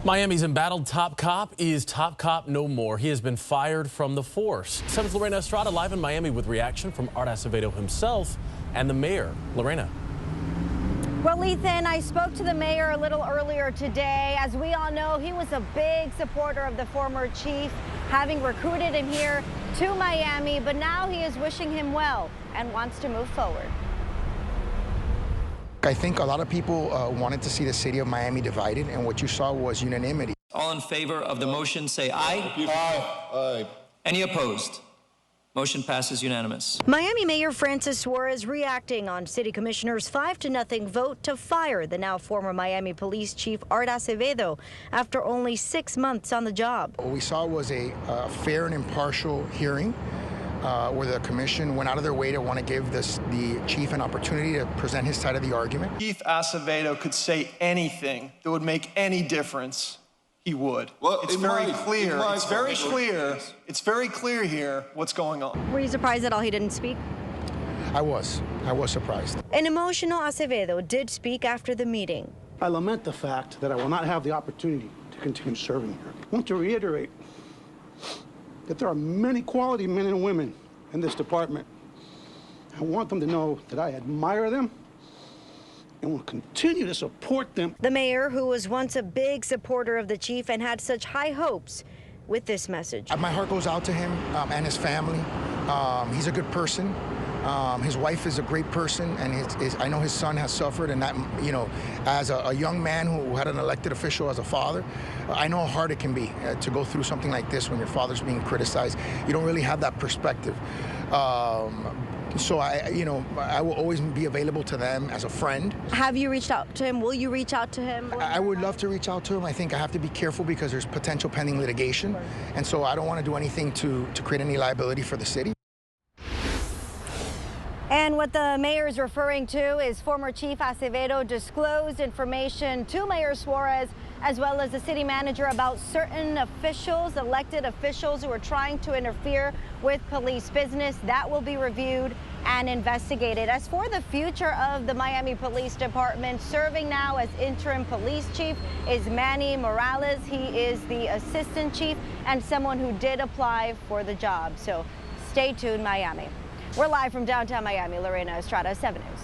Miami's embattled top cop is top cop no more. He has been fired from the force. 7's Lorena Estrada live in Miami with reaction from Art Acevedo himself and the mayor. Lorena. Well, Ethan, I spoke to the mayor a little earlier today. As we all know, he was a big supporter of the former chief, having recruited him here to Miami, but now he is wishing him well and wants to move forward. I think a lot of people wanted to see the city of Miami divided, and what you saw was unanimity. All in favor of the motion, say aye. Aye. Any opposed? Motion passes unanimous. Miami Mayor Francis Suarez reacting on City Commissioner's 5-0 vote to fire the now former Miami Police Chief Art Acevedo after only 6 months on the job. What we saw was a fair and impartial hearing where the commission went out of their way to want to give the chief an opportunity to present his side of the argument. Chief Acevedo could say anything that would make any difference. He would. Well, it's very clear. It's very clear. It's very clear here what's going on. Were you surprised at all he didn't speak? I was surprised. An emotional Acevedo did speak after the meeting. I lament the fact that I will not have the opportunity to continue serving here. I want to reiterate that there are many quality men and women in this department. I want them to know that I admire them and will continue to support them. The mayor, who was once a big supporter of the chief and had such high hopes, with this message. My heart goes out to him and his family. He's a good person. His wife is a great person, and I know his son has suffered, and that, you know, as a young man who had an elected official as a father, I know how hard it can be to go through something like this when your father's being criticized. You don't really have that perspective. So I will always be available to them as a friend. Have you reached out to him? Will you reach out to him? I would love to reach out to him. I think I have to be careful because there's potential pending litigation, and so I don't want to do anything to create any liability for the city. And what the mayor is referring to is former Chief Acevedo disclosed information to Mayor Suarez as well as the city manager about certain officials, elected officials, who are trying to interfere with police business. That will be reviewed and investigated. As for the future of the Miami Police Department, serving now as interim police chief is Manny Morales. He is the assistant chief and someone who did apply for the job. So stay tuned, Miami. We're live from downtown Miami. Lorena Estrada, 7 News.